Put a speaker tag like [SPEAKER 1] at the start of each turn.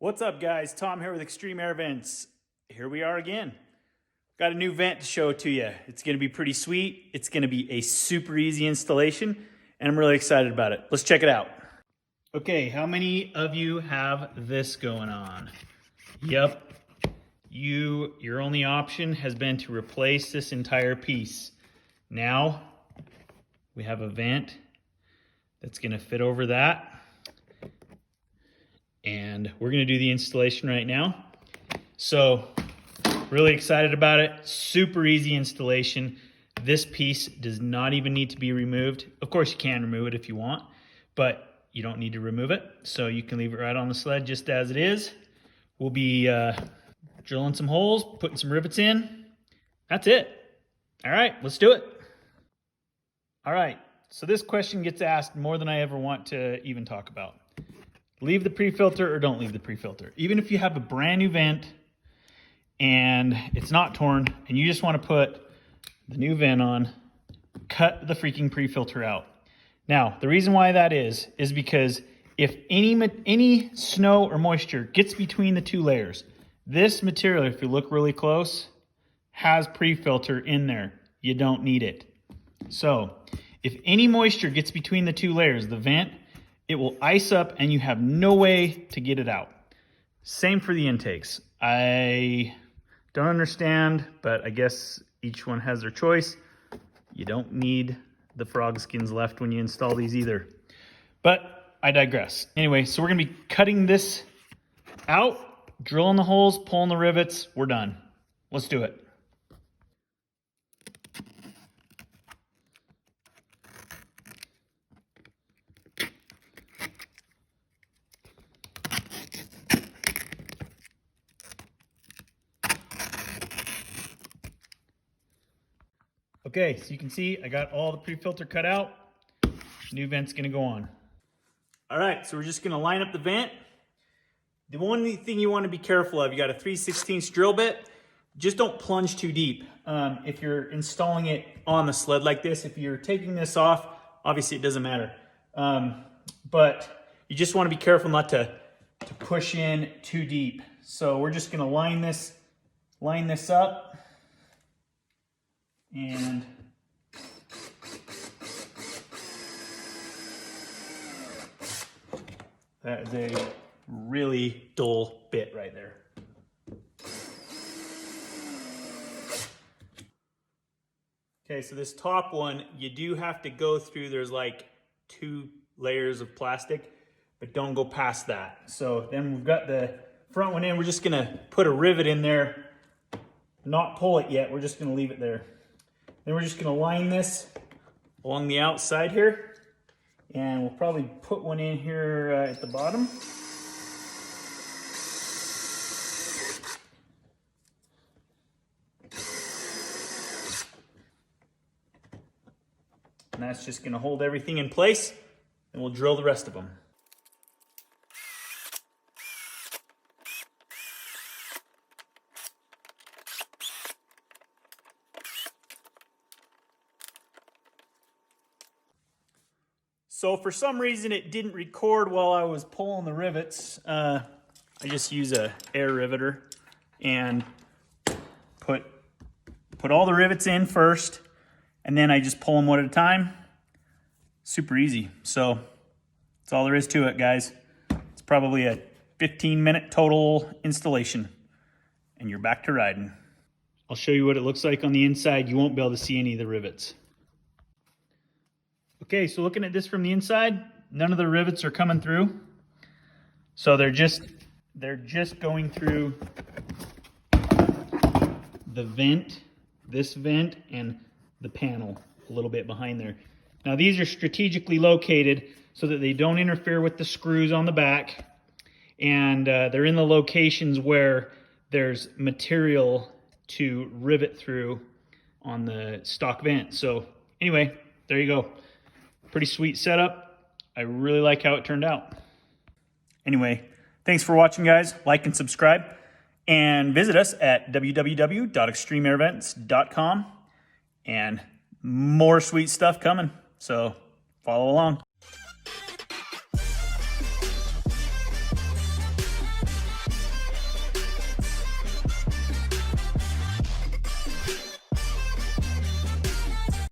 [SPEAKER 1] What's up, guys? Tom here with Xtreme Air Vents. Here we are again. Got a new vent to show to you. It's going to be pretty sweet. It's going to be a super easy installation, and I'm really excited about it. Let's check it out. Okay, how many of you have this going on? Yep. Your only option has been to replace this entire piece. Now, we have a vent that's going to fit over that. And we're gonna do the installation right now. So, really excited about it. Super easy installation. This piece does not even need to be removed. Of course, you can remove it if you want, but you don't need to remove it. So you can leave it right on the sled just as it is. We'll be drilling some holes, putting some rivets in. That's it. All right, let's do it. All right, so this question gets asked more than I ever want to even talk about. Leave the pre-filter or don't leave the pre-filter. Even if you have a brand new vent and it's not torn and you just want to put the new vent on, cut the freaking pre-filter out. Now, the reason why that is because if any snow or moisture gets between the two layers, this material, if you look really close, has pre-filter in there. You don't need it. So, if any moisture gets between the two layers, the vent, it will ice up and you have no way to get it out. Same for the intakes. I don't understand, but I guess each one has their choice. You don't need the frog skins left when you install these either. But I digress. Anyway, so we're gonna be cutting this out, drilling the holes, pulling the rivets. We're done. Let's do it. Okay, so you can see I got all the pre-filter cut out. New vent's gonna go on. All right, so we're just gonna line up the vent. The one thing you wanna be careful of, you got a 3/16 drill bit, just don't plunge too deep. If you're installing it on the sled like this, if you're taking this off, obviously it doesn't matter. But you just wanna be careful not to push in too deep. So we're just gonna line this up. And that is a really dull bit right there. Okay, so this top one, you do have to go through, there's like 2 layers of plastic, but don't go past that. So then we've got the front one in, we're just gonna put a rivet in there, not pull it yet, we're just gonna leave it there. Then we're just gonna line this along the outside here, and we'll probably put one in here at the bottom. And that's just gonna hold everything in place, and we'll drill the rest of them. So for some reason it didn't record while I was pulling the rivets. I just use a air riveter and put all the rivets in first, and then I just pull them one at a time. Super easy. So that's all there is to it, guys. It's probably a 15-minute total installation, and you're back to riding. I'll show you what it looks like on the inside. You won't be able to see any of the rivets. Okay, so looking at this from the inside, none of the rivets are coming through. So they're just going through the vent, this vent, and the panel a little bit behind there. Now these are strategically located so that they don't interfere with the screws on the back, and they're in the locations where there's material to rivet through on the stock vent. So anyway, there you go. Pretty sweet setup. I really like how it turned out. Anyway, thanks for watching, guys. Like and subscribe, and visit us at www.xtremeairvents.com, and more sweet stuff coming. So follow along.